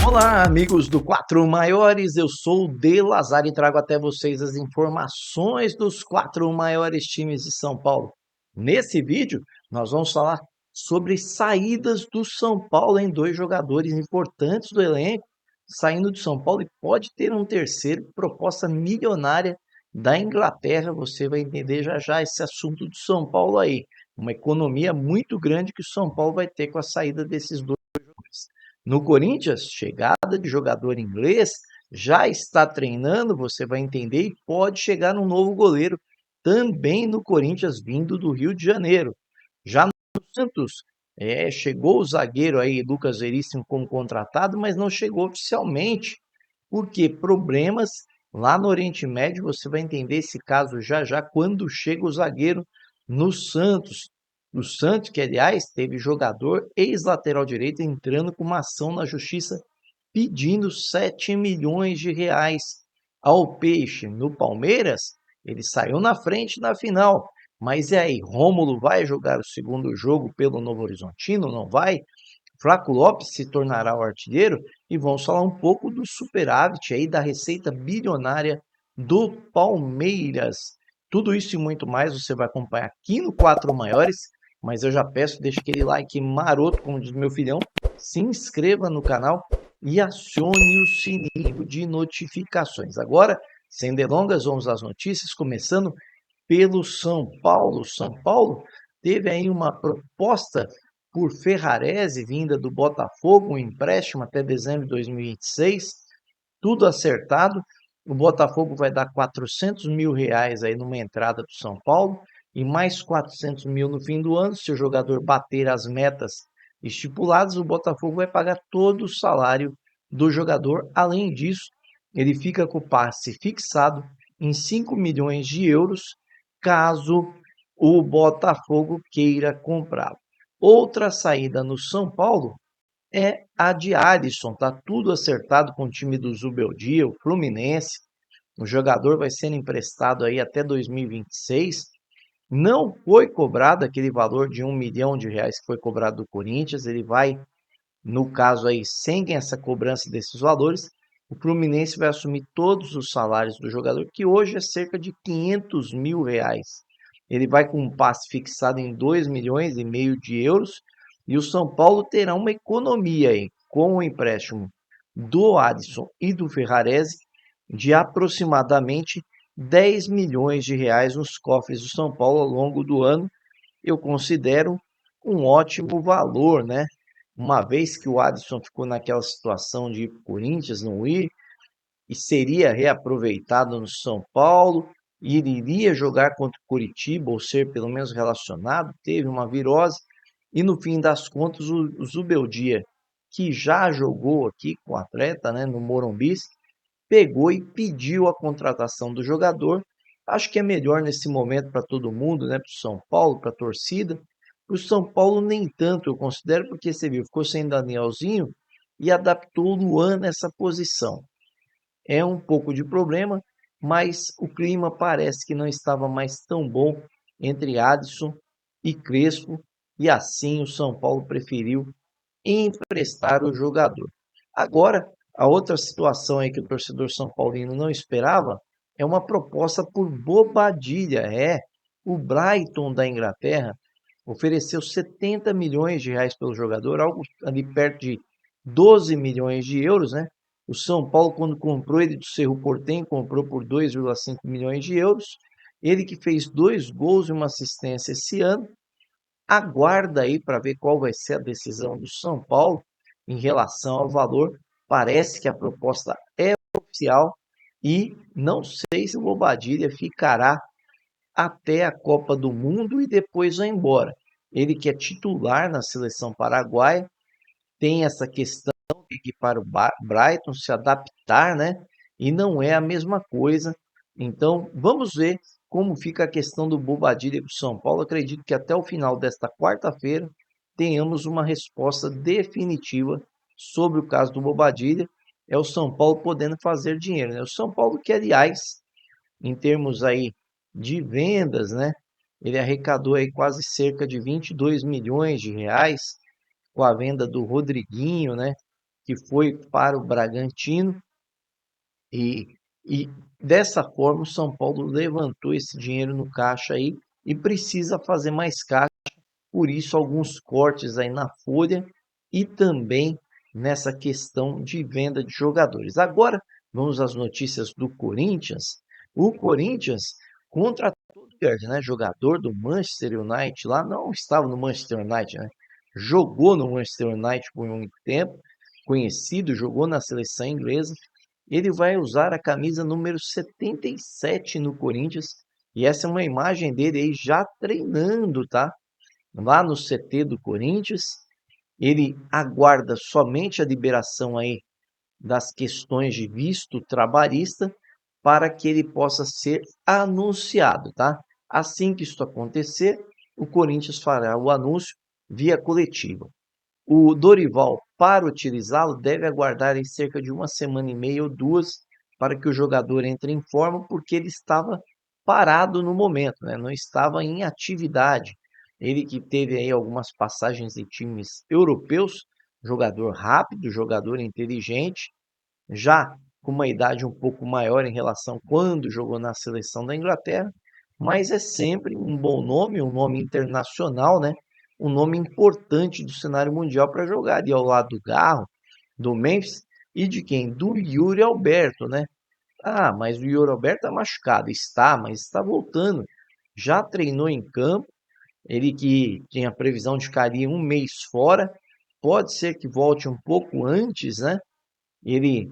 Olá, amigos do Quatro Maiores, eu sou o De Lazari e trago até vocês as informações dos quatro maiores times de São Paulo. Nesse vídeo, nós vamos falar sobre saídas do São Paulo em dois jogadores importantes do elenco, saindo do São Paulo e pode ter um terceiro, proposta milionária da Inglaterra. Você vai entender já já esse assunto do São Paulo aí. Uma economia muito grande que o São Paulo vai ter com a saída desses dois. No Corinthians, chegada de jogador inglês, já está treinando, você vai entender, e pode chegar um novo goleiro também no Corinthians, vindo do Rio de Janeiro. Já no Santos, chegou o zagueiro aí, Lucas Veríssimo, como contratado, mas não chegou oficialmente, porque problemas lá no Oriente Médio, você vai entender esse caso já já, quando chega o zagueiro no Santos. O Santos, que aliás teve jogador ex-lateral direito entrando com uma ação na justiça pedindo 7 milhões de reais ao Peixe. No Palmeiras, ele saiu na frente na final. Mas e aí, Rômulo vai jogar o segundo jogo pelo Novo Horizontino? Não vai? Flaco Lopes se tornará o artilheiro? E vamos falar um pouco do superávit aí da receita bilionária do Palmeiras. Tudo isso e muito mais você vai acompanhar aqui no Quatro Maiores, mas eu já peço, deixa aquele like maroto, como diz meu filhão, se inscreva no canal e acione o sininho de notificações. Agora, sem delongas, vamos às notícias, começando pelo São Paulo. São Paulo teve aí uma proposta por Ferrarese, vinda do Botafogo, um empréstimo até dezembro de 2026, tudo acertado. O Botafogo vai dar 400 mil reais aí numa entrada do São Paulo e mais 400 mil no fim do ano. Se o jogador bater as metas estipuladas, o Botafogo vai pagar todo o salário do jogador. Além disso, ele fica com o passe fixado em 5 milhões de euros, caso o Botafogo queira comprá-lo. Outra saída no São Paulo é a de Alisson. Tá tudo acertado com o time do Zubeldia, o Fluminense. O jogador vai sendo emprestado aí até 2026. Não foi cobrado aquele valor de 1 milhão de reais que foi cobrado do Corinthians. Ele vai, no caso aí, sem essa cobrança desses valores. O Fluminense vai assumir todos os salários do jogador, que hoje é cerca de 500 mil reais. Ele vai com um passe fixado em 2,5 milhões de euros. E o São Paulo terá uma economia aí, com o empréstimo do Adson e do Ferrarese, de aproximadamente 10 milhões de reais nos cofres do São Paulo ao longo do ano. Eu considero um ótimo valor, né? Uma vez que o Adson ficou naquela situação de ir para o Corinthians, não ir, e seria reaproveitado no São Paulo, e ele iria jogar contra o Curitiba, ou ser pelo menos relacionado, teve uma virose, e no fim das contas o Zubeldia, que já jogou aqui com o atleta, né, no Morumbi, pegou e pediu a contratação do jogador. Acho que é melhor nesse momento para todo mundo, né, para o São Paulo, para a torcida. Para o São Paulo nem tanto, eu considero, porque você viu, ficou sem Danielzinho e adaptou o Luan nessa posição. É um pouco de problema, mas o clima parece que não estava mais tão bom entre Adson e Crespo, e assim o São Paulo preferiu emprestar o jogador. Agora, a outra situação aí que o torcedor são paulino não esperava é uma proposta por Bobadilha. O Brighton da Inglaterra ofereceu 70 milhões de reais pelo jogador, algo ali perto de 12 milhões de euros, né? O São Paulo, quando comprou ele do Cerro Porteño, comprou por 2,5 milhões de euros. Ele que fez 2 gols e uma assistência esse ano. Aguarda aí para ver qual vai ser a decisão do São Paulo em relação ao valor. Parece que a proposta é oficial e não sei se o Bobadilha ficará até a Copa do Mundo e depois vai embora. Ele que é titular na seleção paraguaia, tem essa questão de que para o Brighton se adaptar, né? E não é a mesma coisa. Então, vamos ver como fica a questão do Bobadilha com o São Paulo. Acredito que até o final desta quarta-feira tenhamos uma resposta definitiva sobre o caso do Bobadilha. É o São Paulo podendo fazer dinheiro, né? O São Paulo que, aliás, em termos aí de vendas, né? Ele arrecadou aí quase cerca de 22 milhões de reais com a venda do Rodriguinho, né? que foi para o Bragantino e, e dessa forma o São Paulo levantou esse dinheiro no caixa aí e precisa fazer mais caixa, por isso alguns cortes aí na folha e também nessa questão de venda de jogadores. Agora vamos às notícias do Corinthians. O Corinthians contratou o Odegaard, né, jogador do Manchester United, lá não estava no Manchester United, né? Jogou no Manchester United por muito tempo, conhecido, jogou na seleção inglesa. Ele vai usar a camisa número 77 no Corinthians, e essa é uma imagem dele aí já treinando, tá? Lá no CT do Corinthians. Ele aguarda somente a liberação aí das questões de visto trabalhista para que ele possa ser anunciado, tá? Assim que isso acontecer, o Corinthians fará o anúncio via coletiva. O Dorival, para utilizá-lo, deve aguardar em cerca de uma semana e meia ou duas para que o jogador entre em forma, porque ele estava parado no momento, né? Não estava em atividade. Ele que teve aí algumas passagens em times europeus, jogador rápido, jogador inteligente, já com uma idade um pouco maior em relação quando jogou na seleção da Inglaterra, mas é sempre um bom nome, um nome internacional, né? Um nome importante do cenário mundial para jogar ali ao lado do Garro, do Memphis e de quem? Do Yuri Alberto, né? Ah, mas o Yuri Alberto está machucado. Está, mas está voltando. Já treinou em campo, ele que tinha a previsão de ficar ali um mês fora, pode ser que volte um pouco antes, né? Ele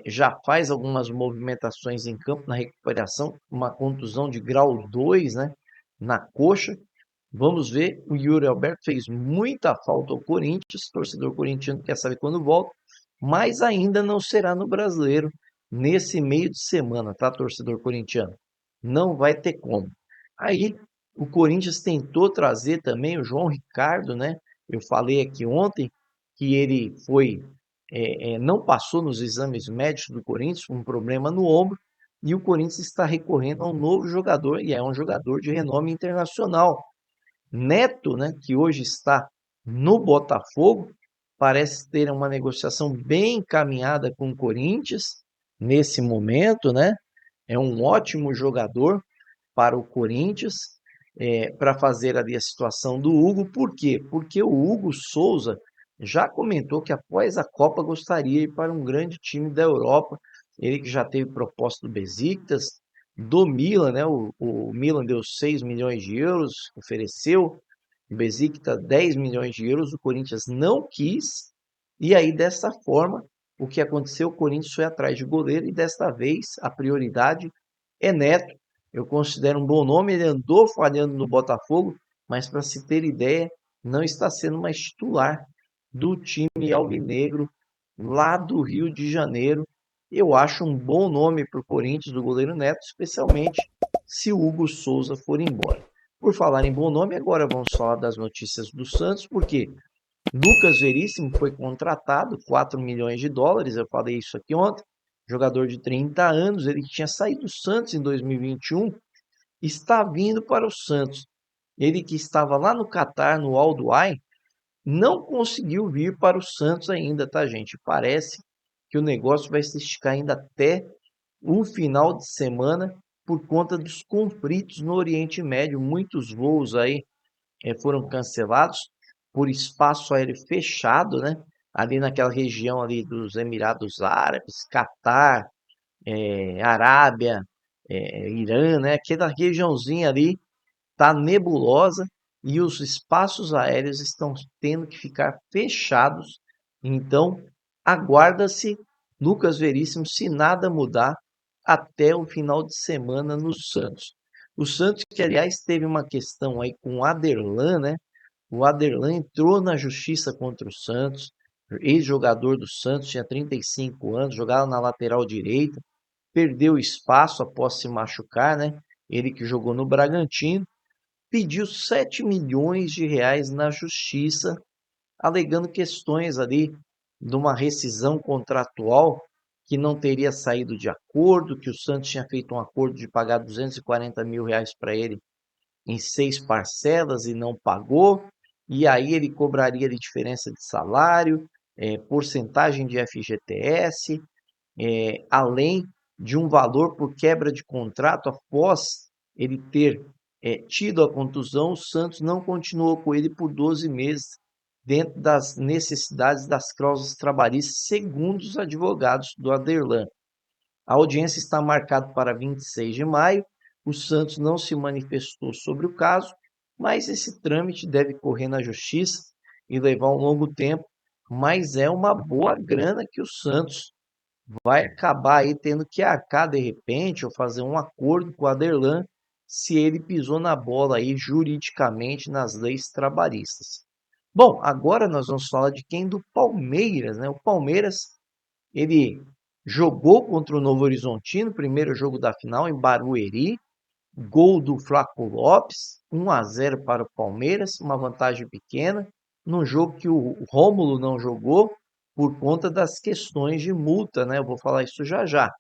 já faz algumas movimentações em campo na recuperação, uma contusão de grau 2, né, na coxa. Vamos ver, o Yuri Alberto fez muita falta ao Corinthians, o torcedor corintiano quer saber quando volta, mas ainda não será no Brasileiro nesse meio de semana, tá, torcedor corintiano? Não vai ter como. Aí, o Corinthians tentou trazer também o João Ricardo, né? Eu falei aqui ontem que ele foi não passou nos exames médicos do Corinthians, com um problema no ombro, e o Corinthians está recorrendo a um novo jogador, e é um jogador de renome internacional. Neto, né, que hoje está no Botafogo, parece ter uma negociação bem encaminhada com o Corinthians nesse momento, né? É um ótimo jogador para o Corinthians, para fazer ali a situação do Hugo. Por quê? Porque o Hugo Souza já comentou que após a Copa gostaria de ir para um grande time da Europa. Ele que já teve proposta do Besiktas, do Milan, né? O Milan deu 6 milhões de euros, ofereceu. O Besiktas 10 milhões de euros, o Corinthians não quis. E aí, dessa forma, o que aconteceu? O Corinthians foi atrás de goleiro e desta vez a prioridade é Neto. Eu considero um bom nome, ele andou falhando no Botafogo, mas para se ter ideia, não está sendo mais titular do time alvinegro lá do Rio de Janeiro. Eu acho um bom nome para o Corinthians, do goleiro Neto, especialmente se o Hugo Souza for embora. Por falar em bom nome, agora vamos falar das notícias do Santos, porque Lucas Veríssimo foi contratado, 4 milhões de dólares, eu falei isso aqui ontem, jogador de 30 anos, ele tinha saído do Santos em 2021, está vindo para o Santos. Ele que estava lá no Catar, no Al Duhail, não conseguiu vir para o Santos ainda, tá, gente? Parece que o negócio vai se esticar ainda até o final de semana por conta dos conflitos no Oriente Médio. Muitos voos aí foram cancelados por espaço aéreo fechado, né? Ali naquela região ali dos Emirados Árabes, Catar, Arábia, Irã, né? Aquela regiãozinha ali está nebulosa e os espaços aéreos estão tendo que ficar fechados. Então, aguarda-se Lucas Veríssimo, se nada mudar, até o final de semana no Santos. O Santos, que aliás teve uma questão aí com o Aderlan, né? O Aderlan entrou na justiça contra o Santos, ex-jogador do Santos, tinha 35 anos, jogava na lateral direita, perdeu espaço após se machucar, né? Ele que jogou no Bragantino, pediu 7 milhões de reais na justiça, alegando questões ali de uma rescisão contratual que não teria saído de acordo, que o Santos tinha feito um acordo de pagar 240 mil reais para ele em 6 parcelas e não pagou, e aí ele cobraria de diferença de salário, porcentagem de FGTS, além de um valor por quebra de contrato após ele ter tido a contusão. O Santos não continuou com ele por 12 meses, dentro das necessidades das cláusulas trabalhistas, segundo os advogados do Aderlan. A audiência está marcada para 26 de maio. O Santos não se manifestou sobre o caso, mas esse trâmite deve correr na justiça e levar um longo tempo. Mas é uma boa grana que o Santos vai acabar aí tendo que arcar de repente ou fazer um acordo com o Aderlan se ele pisou na bola aí juridicamente nas leis trabalhistas. Bom, agora nós vamos falar de quem? Do Palmeiras, né? O Palmeiras, ele jogou contra o Novo Horizontino, primeiro jogo da final em Barueri, gol do Flaco Lopes, 1-0 para o Palmeiras, uma vantagem pequena, num jogo que o Rômulo não jogou por conta das questões de multa, né? Eu vou falar isso já já.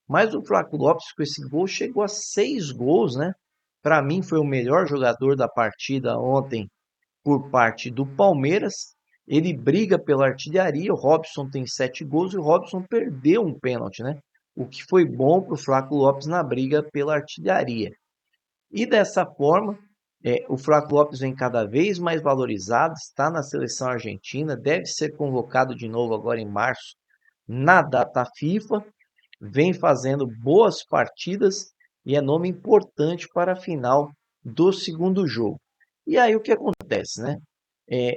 Mas o Flaco Lopes com esse gol chegou a 6 gols, né? Para mim foi o melhor jogador da partida ontem por parte do Palmeiras. Ele briga pela artilharia, o Robson tem 7 gols e o Robson perdeu um pênalti, né? O que foi bom para o Flaco Lopes na briga pela artilharia. E dessa forma, o Flaco Lopes vem cada vez mais valorizado, está na seleção argentina, deve ser convocado de novo agora em março na data FIFA, vem fazendo boas partidas e é nome importante para a final do segundo jogo. E aí o que acontece, né?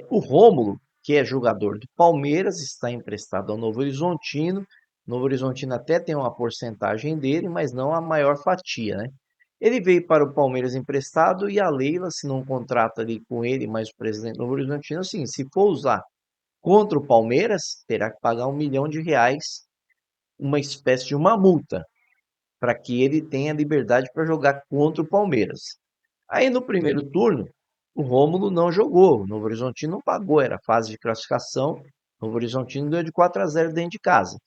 O Rômulo, que é jogador do Palmeiras, está emprestado ao Novo Horizontino. Novo Horizontino até tem uma porcentagem dele, mas não a maior fatia, né? Ele veio para o Palmeiras emprestado e a Leila assinou um contrato ali com ele, mas o presidente do Novo Horizontino, assim, se for usar contra o Palmeiras, terá que pagar R$ 1 milhão, uma espécie de uma multa, para que ele tenha liberdade para jogar contra o Palmeiras. Aí no primeiro turno, o Rômulo não jogou, o Novo Horizontino não pagou, era fase de classificação, o Novo Horizontino ganhou de 4-0 dentro de casa.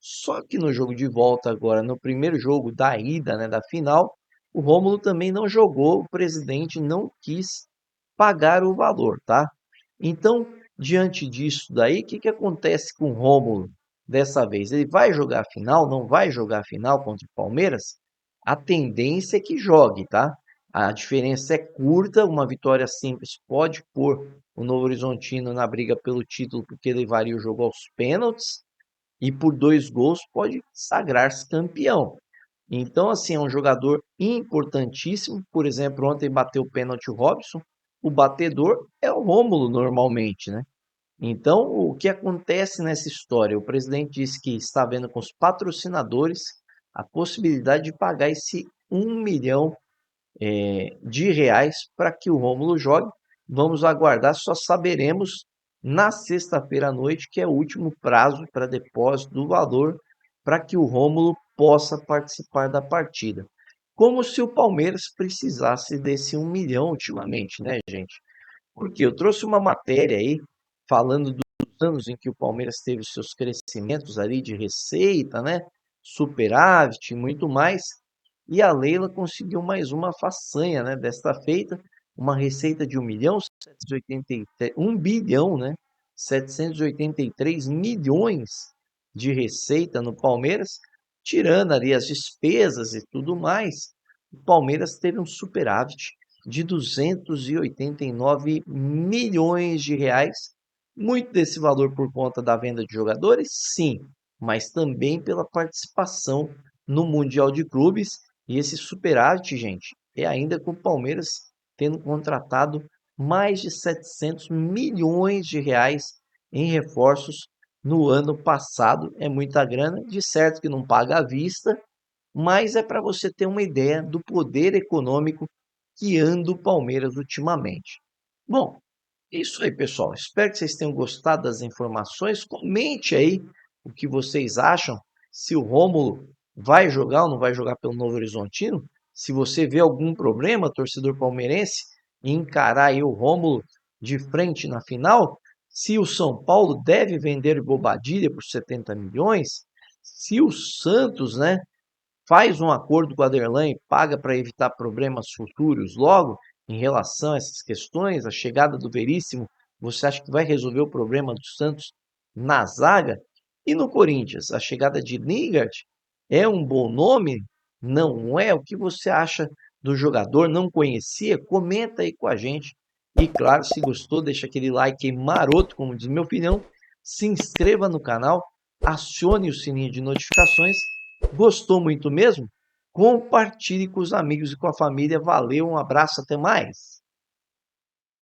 Só que no jogo de volta agora, no primeiro jogo da ida, né, da final, o Rômulo também não jogou, o presidente não quis pagar o valor, tá? Então, diante disso daí, o que que acontece com o Rômulo dessa vez? Ele vai jogar a final, não vai jogar a final contra o Palmeiras? A tendência é que jogue, tá? A diferença é curta, uma vitória simples pode pôr o Novo Horizontino na briga pelo título, porque levaria o jogo aos pênaltis, e por 2 gols pode sagrar-se campeão. Então, assim, é um jogador importantíssimo. Por exemplo, ontem bateu o pênalti o Robson. O batedor é o Rômulo normalmente, né? Então, o que acontece nessa história? O presidente disse que está vendo com os patrocinadores a possibilidade de pagar esse R$ 1 milhão para que o Rômulo jogue. Vamos aguardar, só saberemos na sexta-feira à noite, que é o último prazo para depósito do valor para que o Rômulo possa participar da partida. Como se o Palmeiras precisasse desse 1 milhão ultimamente, né, gente? Porque eu trouxe uma matéria aí falando dos anos em que o Palmeiras teve seus crescimentos ali de receita, né? Superávit e muito mais. E a Leila conseguiu mais uma façanha, né? Desta feita, uma receita de 1.783, 1 bilhão, né? 783 milhões de receita no Palmeiras, tirando ali as despesas e tudo mais. O Palmeiras teve um superávit de 289 milhões de reais. Muito desse valor por conta da venda de jogadores, sim, mas também pela participação no Mundial de Clubes. E esse superávit, gente, é ainda com o Palmeiras tendo contratado mais de 700 milhões de reais em reforços no ano passado. É muita grana, de certo que não paga à vista, mas é para você ter uma ideia do poder econômico que anda o Palmeiras ultimamente. Bom, é isso aí, pessoal. Espero que vocês tenham gostado das informações. Comente aí o que vocês acham, se o Rômulo vai jogar ou não vai jogar pelo Novo Horizontino. Se você vê algum problema, torcedor palmeirense, em encarar aí o Rômulo de frente na final, se o São Paulo deve vender o Bobadilha por 70 milhões, se o Santos, né, faz um acordo com a Aderlan e paga para evitar problemas futuros logo em relação a essas questões, a chegada do Veríssimo, você acha que vai resolver o problema do Santos na zaga. E no Corinthians, a chegada de Lingard é um bom nome? Não é? O que você acha do jogador? Não conhecia? Comenta aí com a gente. E claro, se gostou, deixa aquele like maroto, como diz meu filhão. Se inscreva no canal, acione o sininho de notificações. Gostou muito mesmo? Compartilhe com os amigos e com a família. Valeu, um abraço, até mais.